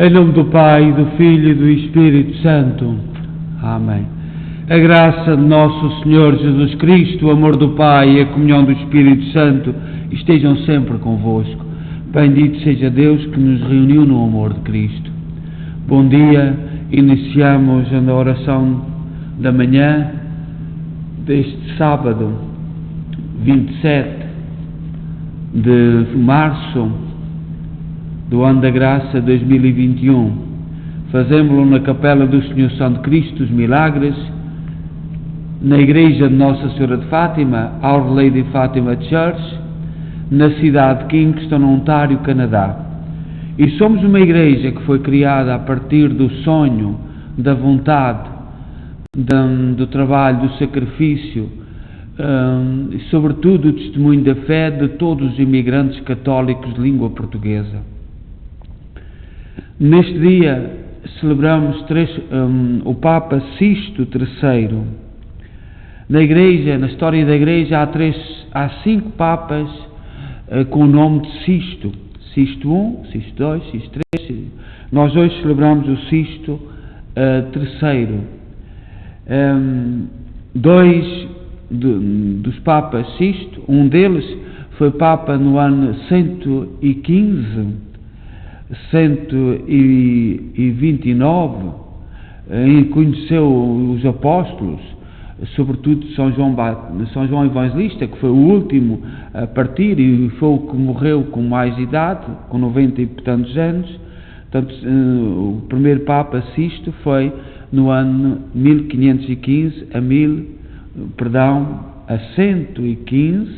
Em nome do Pai, do Filho e do Espírito Santo. Amém. A graça de nosso Senhor Jesus Cristo, o amor do Pai e a comunhão do Espírito Santo estejam sempre convosco. Bendito seja Deus que nos reuniu no amor de Cristo. Bom dia, iniciamos a oração da manhã deste sábado, 27 de março do ano da graça 2021. Fazemos-lo na Capela do Senhor Santo Cristo dos Milagres, na Igreja de Nossa Senhora de Fátima, Our Lady Fatima Church, na cidade de Kingston, Ontário, Canadá. E somos uma igreja que foi criada a partir do sonho, da vontade, do trabalho, do sacrifício, e sobretudo do testemunho da fé de todos os imigrantes católicos de língua portuguesa. Neste dia celebramos o Papa Sisto III. Na Igreja, na história da Igreja, há 5 Papas com o nome de Sisto. Sisto I, Sisto II, Sisto III. Nós hoje celebramos o Sisto III. Dois dos Papas Sisto, um deles foi Papa no ano 129, e conheceu os apóstolos, sobretudo São João Evangelista, que foi o último a partir e foi o que morreu com mais idade, com 90 e tantos anos. Portanto, o primeiro Papa Sisto foi no ano 1515 a 115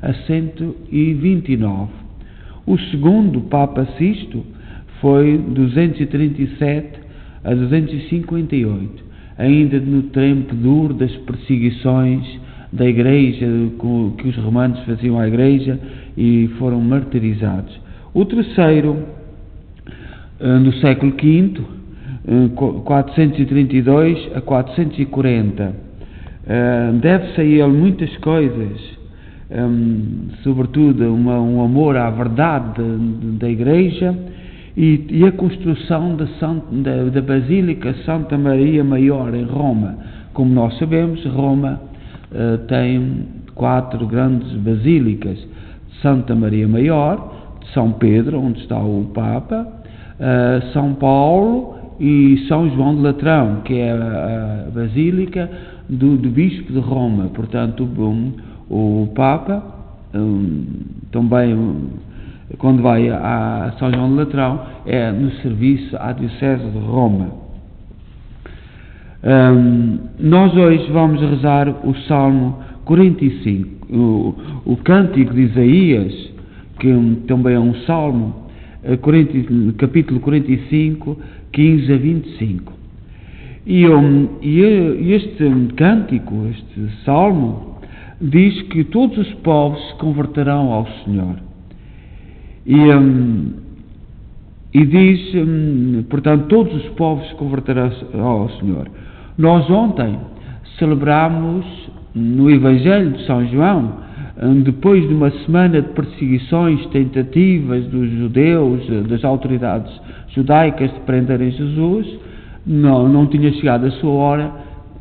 a 129. O segundo Papa Sisto foi 237 a 258, ainda no tempo duro das perseguições da Igreja, que os romanos faziam à Igreja, e foram martirizados. O terceiro, no século V, 432 a 440, deve-se a ele muitas coisas, sobretudo um amor à verdade da Igreja e a construção da Basílica Santa Maria Maior em Roma. Como nós sabemos, Roma tem 4 grandes basílicas: Santa Maria Maior, São Pedro, onde está o Papa, São Paulo e São João de Latrão, que é a Basílica do Bispo de Roma. Portanto, o Papa também, quando vai a São João de Latrão, é no serviço à Diocese de Roma. Nós hoje vamos rezar o Salmo 45, o Cântico de Isaías, que também é um salmo, capítulo 45, 15 a 25. E este cântico, este salmo, diz que todos os povos se converterão ao Senhor. E diz, portanto, todos os povos se converterão ao Senhor. Nós ontem celebramos no Evangelho de São João, depois de uma semana de perseguições, tentativas dos judeus, das autoridades judaicas de prenderem Jesus, não tinha chegado a sua hora,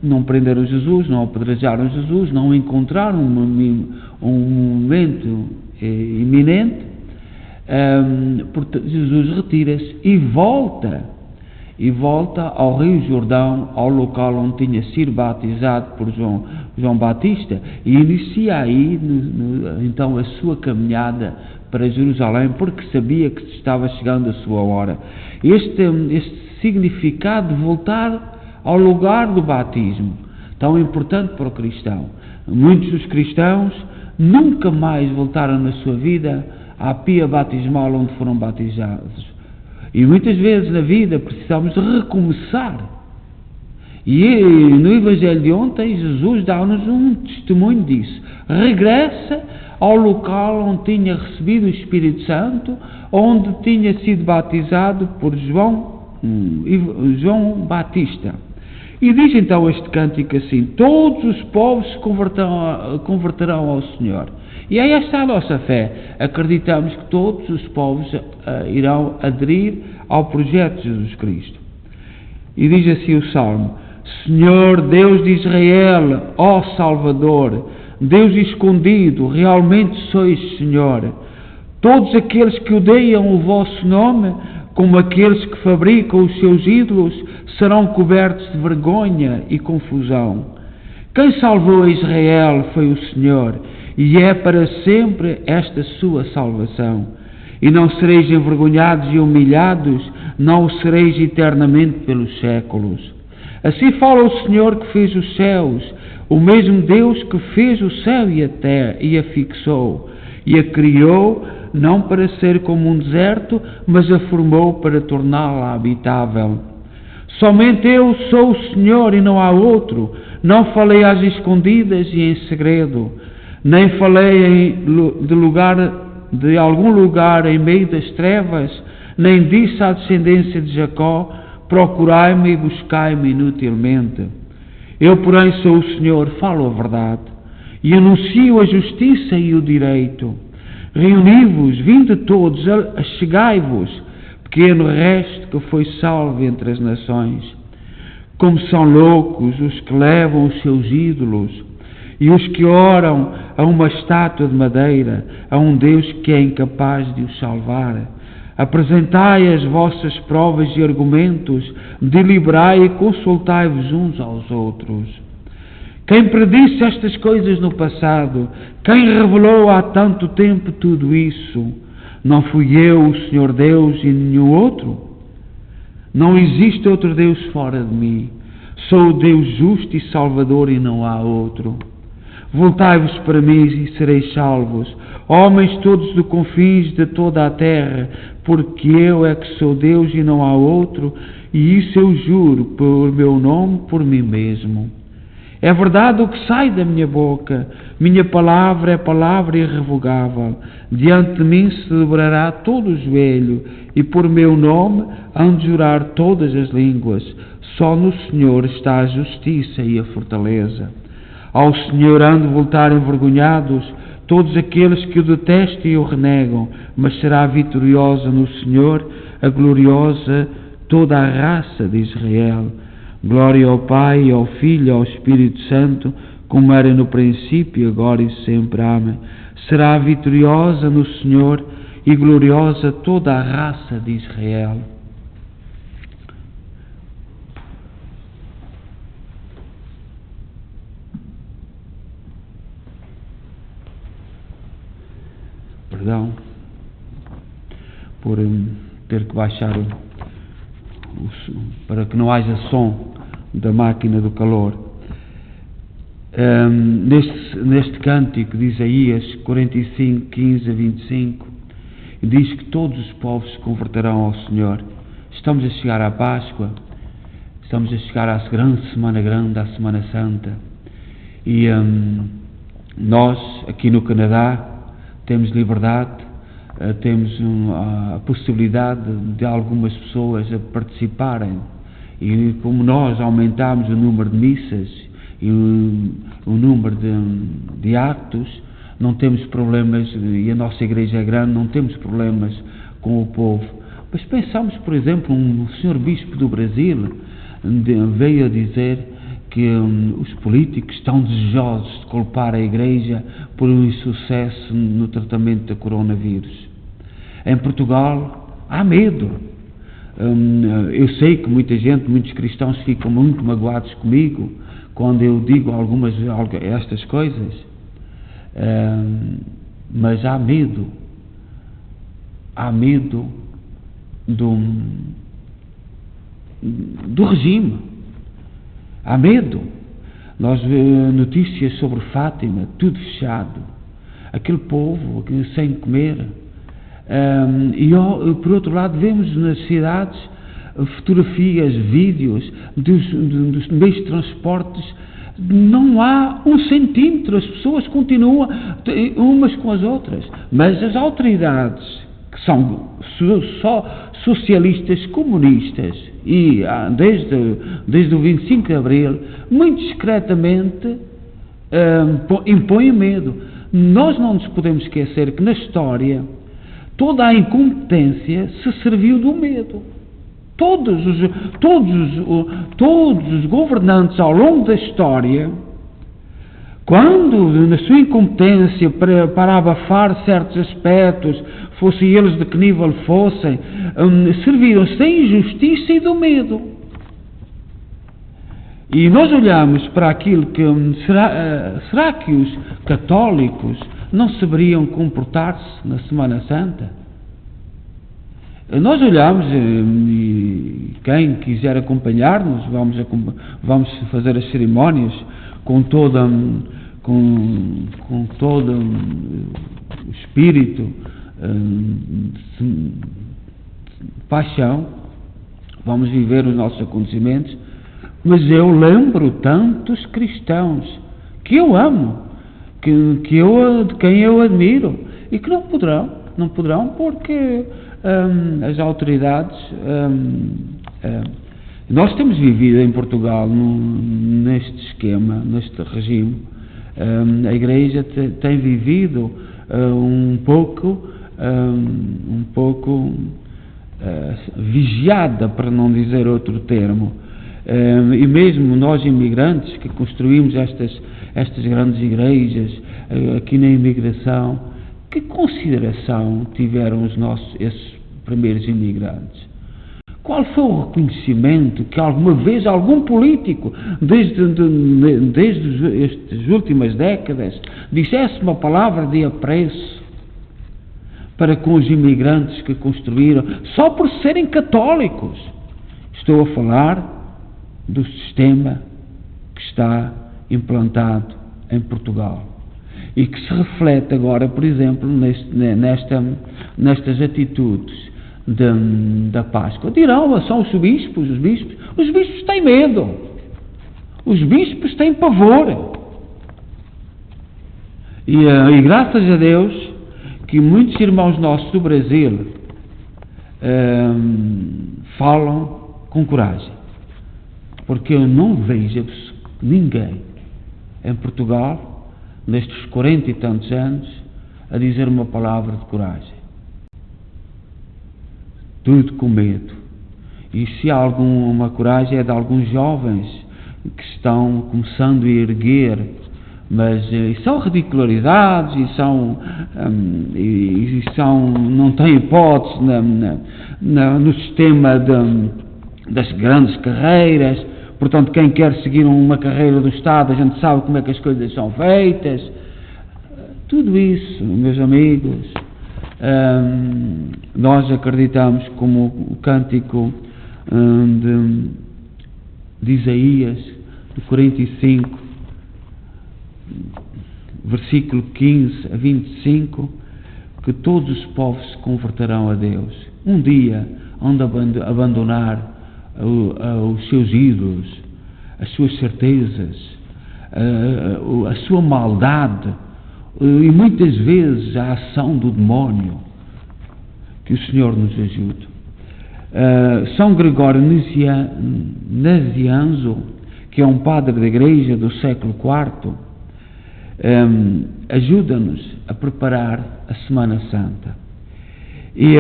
não prenderam Jesus, não apedrejaram Jesus, não encontraram um momento iminente. Jesus retira-se e volta ao Rio Jordão, ao local onde tinha sido batizado por João Batista, e inicia aí então a sua caminhada para Jerusalém, porque sabia que estava chegando a sua hora. Este significado de voltar ao lugar do batismo, tão importante para o cristão. Muitos dos cristãos nunca mais voltaram na sua vida à pia batismal onde foram batizados. E muitas vezes na vida precisamos recomeçar. E no Evangelho de ontem, Jesus dá-nos um testemunho disso. Regressa ao local onde tinha recebido o Espírito Santo, onde tinha sido batizado por João Batista. E diz então este cântico assim: todos os povos se converterão ao Senhor. E aí está a nossa fé. Acreditamos que todos os povos irão aderir ao projeto de Jesus Cristo. E diz assim o Salmo: Senhor Deus de Israel, ó Salvador, Deus escondido, realmente sois Senhor. Todos aqueles que odeiam o vosso nome, como aqueles que fabricam os seus ídolos, serão cobertos de vergonha e confusão. Quem salvou a Israel foi o Senhor, e é para sempre esta sua salvação. E não sereis envergonhados e humilhados, não o sereis eternamente pelos séculos. Assim fala o Senhor que fez os céus, o mesmo Deus que fez o céu e a terra, e a fixou, e a criou, não para ser como um deserto, mas a formou para torná-la habitável. Somente eu sou o Senhor e não há outro. Não falei às escondidas e em segredo, nem falei de algum lugar em meio das trevas, nem disse à descendência de Jacó: procurai-me e buscai-me inutilmente. Eu, porém, sou o Senhor, falo a verdade, e anuncio a justiça e o direito. Reuni-vos, vinde todos, chegai-vos, pequeno resto que foi salvo entre as nações. Como são loucos os que levam os seus ídolos, e os que oram a uma estátua de madeira, a um Deus que é incapaz de os salvar. Apresentai as vossas provas e argumentos, deliberai e consultai-vos uns aos outros. Quem predisse estas coisas no passado? Quem revelou há tanto tempo tudo isso? Não fui eu, o Senhor Deus, e nenhum outro? Não existe outro Deus fora de mim. Sou o Deus justo e salvador e não há outro. Voltai-vos para mim e sereis salvos, homens todos de confins de toda a terra, porque eu é que sou Deus e não há outro, e isso eu juro por meu nome, por mim mesmo. É verdade o que sai da minha boca, minha palavra é palavra irrevogável. Diante de mim se dobrará todo o joelho, e por meu nome hão de jurar todas as línguas. Só no Senhor está a justiça e a fortaleza. Ao Senhor hão de voltar envergonhados todos aqueles que o detestam e o renegam, mas será vitoriosa no Senhor a gloriosa toda a raça de Israel. Glória ao Pai, ao Filho e ao Espírito Santo, como era no princípio, agora e sempre. Amém. Será vitoriosa no Senhor e gloriosa toda a raça de Israel. Perdão por ter que baixar para que não haja som da máquina do calor. Neste cântico de Isaías 45, 15 a 25, diz que todos os povos se converterão ao Senhor. Estamos a chegar à Páscoa, estamos a chegar à grande Semana Grande, à Semana Santa, e nós aqui no Canadá temos liberdade, temos a possibilidade de algumas pessoas a participarem, e como nós aumentamos o número de missas e o número de atos, não temos problemas, e a nossa igreja é grande, não temos problemas com o povo. Mas pensamos, por exemplo, um senhor bispo do Brasil veio a dizer que os políticos estão desejosos de culpar a igreja por um insucesso no tratamento do coronavírus. Em Portugal há medo. Eu sei que muita gente, muitos cristãos ficam muito magoados comigo quando eu digo estas coisas, mas há medo do regime, há medo. Nós vemos notícias sobre Fátima, tudo fechado, aquele povo sem comer, e por outro lado vemos nas cidades fotografias, vídeos dos meios de transportes, não há 1 centímetro, as pessoas continuam umas com as outras, mas as autoridades, que são só socialistas, comunistas, e desde o 25 de Abril, muito discretamente impõem medo. Nós não nos podemos esquecer que na história toda a incompetência se serviu do medo. Todos os governantes ao longo da história, quando na sua incompetência para abafar certos aspectos, fossem eles de que nível fossem, serviram-se da injustiça e do medo. E nós olhamos para aquilo que... será que os católicos não saberiam comportar-se na Semana Santa? Nós olhamos, e quem quiser acompanhar-nos, vamos fazer as cerimónias com todo o espírito de paixão, vamos viver os nossos acontecimentos, mas eu lembro tantos cristãos que eu amo, de quem eu admiro, e que não poderão porque as autoridades... nós temos vivido em Portugal neste esquema, neste regime. A Igreja tem vivido um pouco vigiada, para não dizer outro termo. E mesmo nós imigrantes que construímos estas grandes igrejas aqui na imigração, que consideração tiveram esses primeiros imigrantes? Qual foi o reconhecimento que alguma vez algum político, desde estas últimas décadas, dissesse uma palavra de apreço para com os imigrantes que construíram, só por serem católicos? Estou a falar do sistema que está implantado em Portugal e que se reflete agora, por exemplo, nestas atitudes da Páscoa. Dirão, são os bispos. Os bispos têm medo, os bispos têm pavor, e graças a Deus que muitos irmãos nossos do Brasil falam com coragem, porque eu não vejo ninguém em Portugal, nestes 40 e tantos anos, a dizer uma palavra de coragem. Tudo com medo. E se há alguma coragem é de alguns jovens que estão começando a erguer, mas são ridicularizados e não têm hipótese no sistema das grandes carreiras. Portanto, quem quer seguir uma carreira do Estado, a gente sabe como é que as coisas são feitas. Tudo isso, meus amigos, nós acreditamos, como o cântico de Isaías, do 45, versículo 15 a 25, que todos os povos se converterão a Deus. Um dia hão de abandonar os seus ídolos, as suas certezas, a sua maldade e muitas vezes a ação do demónio. Que o Senhor nos ajude. São Gregório Nazianzo, que é um padre da Igreja do século IV, ajuda-nos a preparar a Semana Santa e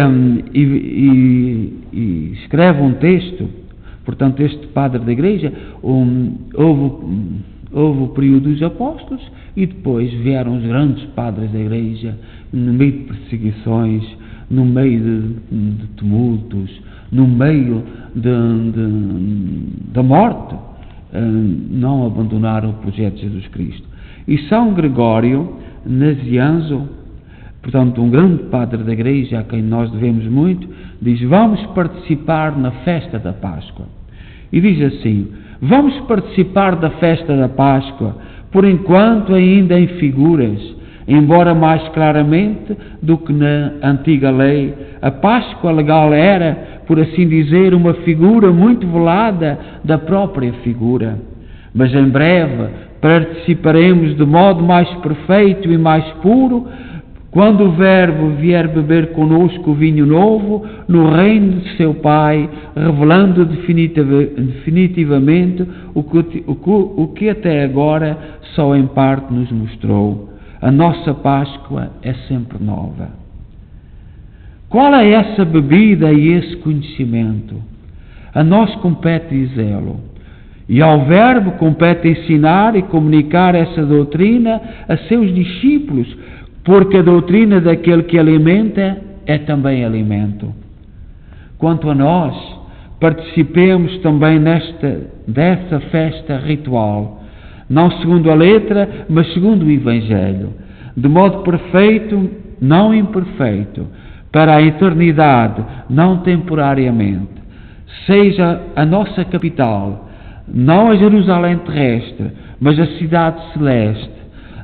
escreve um texto. Portanto, este padre da Igreja, houve o período dos apóstolos e depois vieram os grandes padres da Igreja no meio de perseguições, no meio de tumultos, no meio da morte, não abandonaram o projeto de Jesus Cristo. E São Gregório Nazianzo, portanto um grande padre da Igreja a quem nós devemos muito, diz: vamos participar na festa da Páscoa. E diz assim: vamos participar da festa da Páscoa, por enquanto ainda em figuras, embora mais claramente do que na antiga lei. A Páscoa legal era, por assim dizer, uma figura muito velada da própria figura. Mas em breve participaremos de modo mais perfeito e mais puro, quando o Verbo vier beber conosco o vinho novo, no reino de seu Pai, revelando definitivamente o que até agora só em parte nos mostrou. A nossa Páscoa é sempre nova. Qual é essa bebida e esse conhecimento? A nós compete dizê-lo. E ao Verbo compete ensinar e comunicar essa doutrina a seus discípulos, porque a doutrina daquele que alimenta é também alimento. Quanto a nós, participemos também dessa festa ritual, não segundo a letra, mas segundo o Evangelho, de modo perfeito, não imperfeito, para a eternidade, não temporariamente. Seja a nossa capital, não a Jerusalém terrestre, mas a cidade celeste,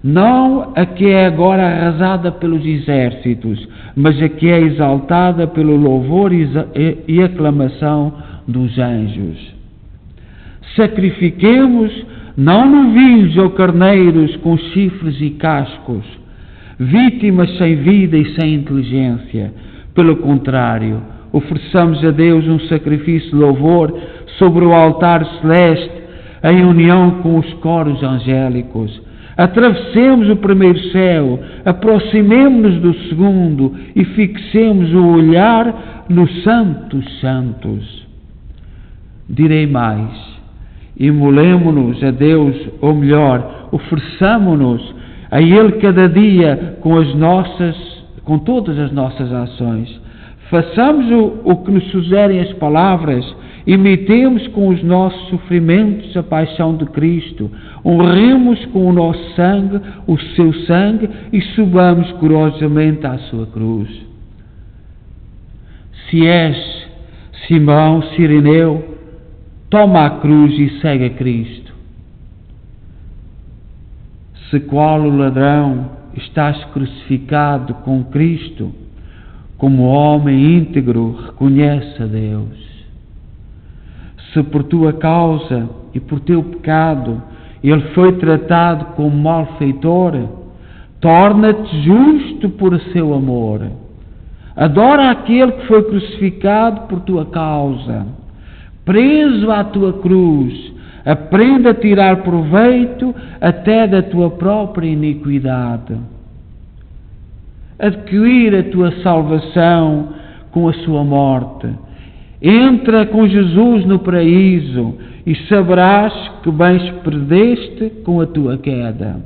não a que é agora arrasada pelos exércitos, mas a que é exaltada pelo louvor e aclamação dos anjos. Sacrifiquemos não novilhos ou carneiros com chifres e cascos, vítimas sem vida e sem inteligência. Pelo contrário, ofereçamos a Deus um sacrifício de louvor sobre o altar celeste, em união com os coros angélicos. Atravessemos o primeiro céu, aproximemo-nos do segundo e fixemos o olhar nos santos santos. Direi mais, imolemo-nos a Deus, ou melhor, ofereçamo-nos a Ele cada dia com todas as nossas ações. Façamos o que nos sugerem as palavras, imitemos com os nossos sofrimentos a paixão de Cristo, honremos com o nosso sangue o seu sangue e subamos corajosamente à sua cruz. Se és Simão Cireneu, toma a cruz e segue a Cristo. Se qual o ladrão estás crucificado com Cristo, como homem íntegro reconhece a Deus. Se por tua causa e por teu pecado ele foi tratado como malfeitor, torna-te justo por seu amor. Adora aquele que foi crucificado por tua causa. Preso à tua cruz, aprenda a tirar proveito até da tua própria iniquidade. Adquirir a tua salvação com a sua morte. Entra com Jesus no paraíso e saberás que bens perdeste com a tua queda.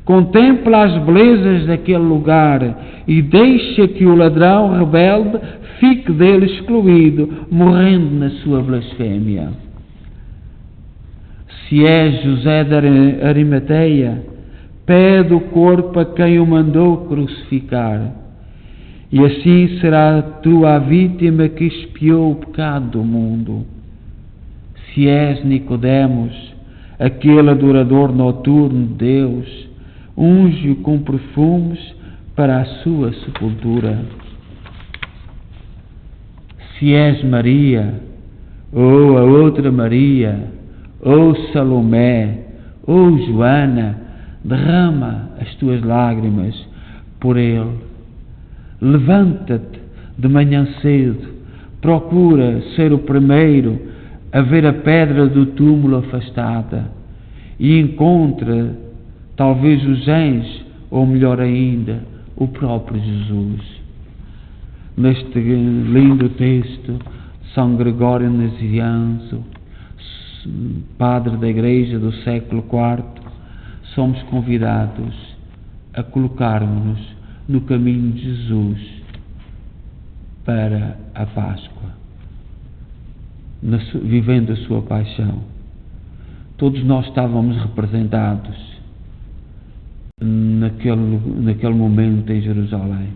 Contempla as belezas daquele lugar e deixa que o ladrão rebelde fique dele excluído, morrendo na sua blasfémia. Se és José de Arimateia, pede o corpo a quem o mandou crucificar, e assim será tu a vítima que expiou o pecado do mundo. Se és Nicodemos, aquele adorador noturno de Deus, unge-o com perfumes para a sua sepultura. Se és Maria, ou a outra Maria, ou Salomé, ou Joana, derrama as tuas lágrimas por ele. Levanta-te de manhã cedo, procura ser o primeiro a ver a pedra do túmulo afastada e encontra talvez os anjos, ou melhor ainda, o próprio Jesus. Neste lindo texto, São Gregório Nazianzo, padre da Igreja do século IV, somos convidados a colocarmos-nos no caminho de Jesus para a Páscoa, vivendo a sua paixão. Todos nós estávamos representados naquele momento em Jerusalém.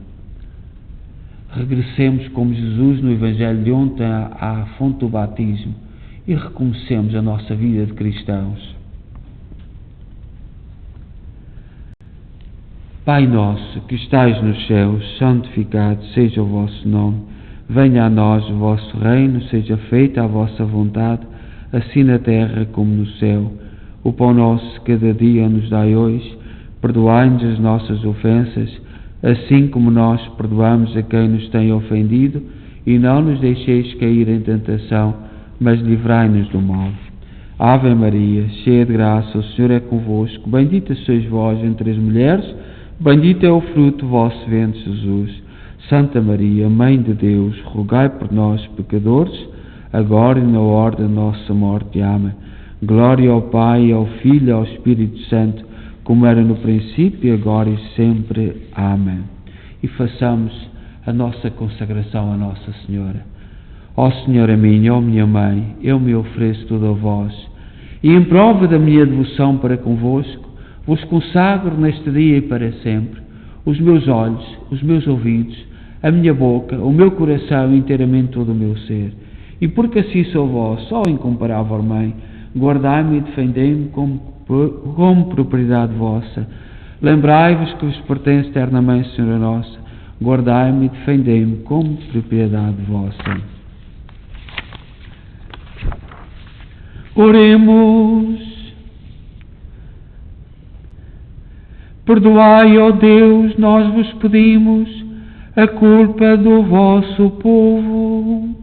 Regressemos como Jesus no Evangelho de ontem à fonte do batismo e recomecemos a nossa vida de cristãos. Pai nosso, que estais nos céus, santificado seja o vosso nome. Venha a nós o vosso reino, seja feita a vossa vontade, assim na terra como no céu. O pão nosso cada dia nos dai hoje. Perdoai-nos as nossas ofensas, assim como nós perdoamos a quem nos tem ofendido, e não nos deixeis cair em tentação, mas livrai-nos do mal. Ave Maria, cheia de graça, o Senhor é convosco. Bendita sois vós entre as mulheres, bendito é o fruto do vosso ventre, Jesus. Santa Maria, Mãe de Deus, rogai por nós, pecadores, agora e na hora da nossa morte. Amém. Glória ao Pai, ao Filho e ao Espírito Santo, como era no princípio, agora e sempre. Amém. E façamos a nossa consagração a Nossa Senhora. Ó Senhora minha, ó minha Mãe, eu me ofereço tudo a vós, e em prova da minha devoção para convosco, vos consagro neste dia e para sempre os meus olhos, os meus ouvidos, a minha boca, o meu coração e inteiramente todo o meu ser. E porque assim sou vosso, ó incomparável Mãe, guardai-me e defendei-me como propriedade vossa. Lembrai-vos que vos pertence eternamente, Senhora Nossa, guardai-me e defendei-me como propriedade vossa. Oremos. Perdoai, ó Deus, nós vos pedimos, a culpa do vosso povo,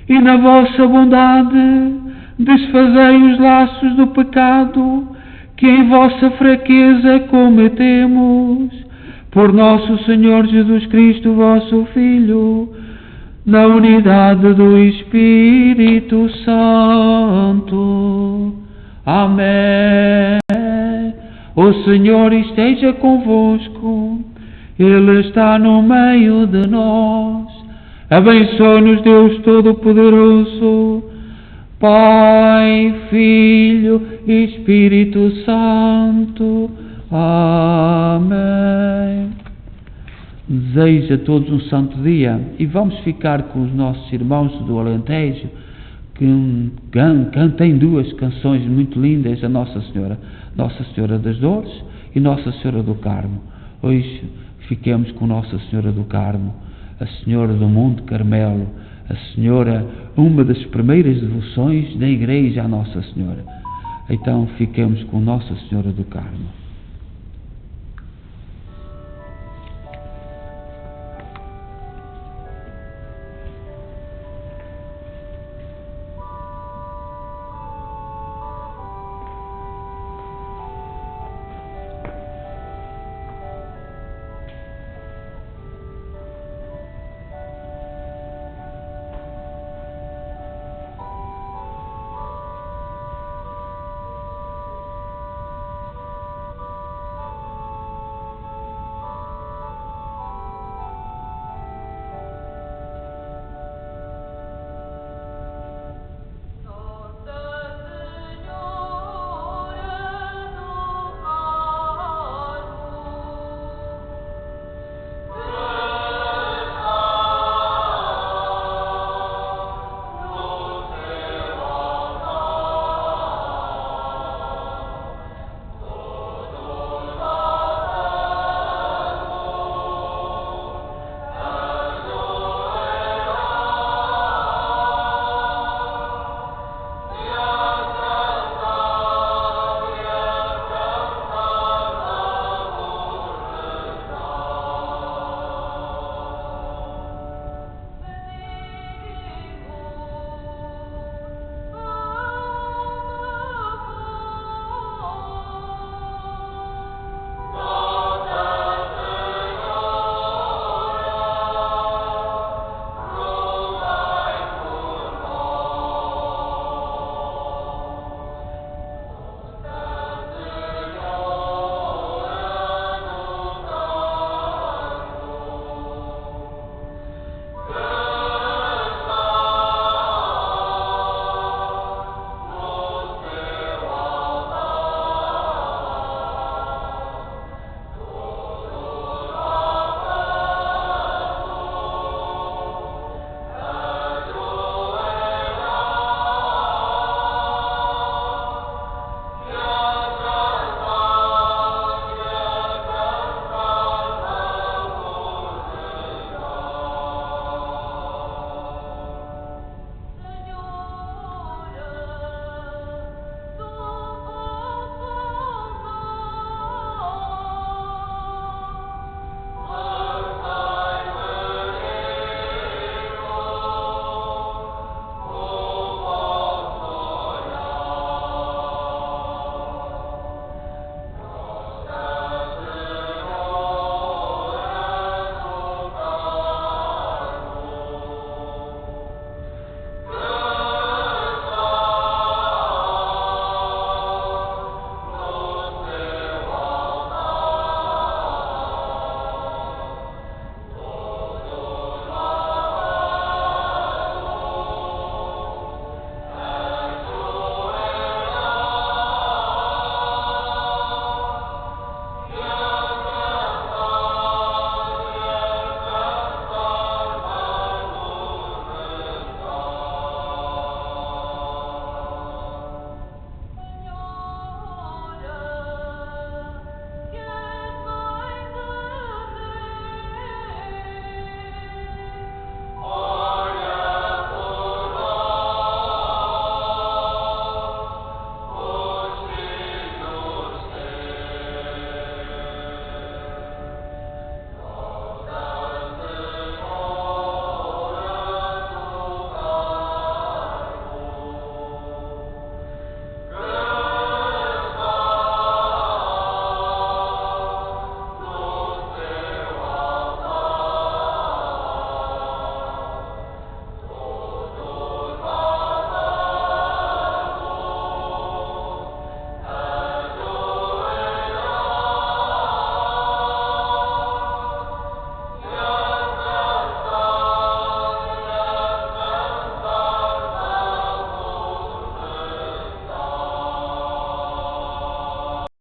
e na vossa bondade desfazei os laços do pecado que em vossa fraqueza cometemos. Por nosso Senhor Jesus Cristo, vosso Filho, na unidade do Espírito Santo. Amém. O Senhor esteja convosco, Ele está no meio de nós. Abençoe-nos Deus Todo-Poderoso, Pai, Filho e Espírito Santo. Amém. Desejo a todos um santo dia e vamos ficar com os nossos irmãos do Alentejo que cantem duas canções muito lindas a Nossa Senhora das Dores e Nossa Senhora do Carmo. Hoje fiquemos com Nossa Senhora do Carmo, a Senhora do Monte Carmelo, a Senhora, uma das primeiras devoções da Igreja à Nossa Senhora. Então fiquemos com Nossa Senhora do Carmo.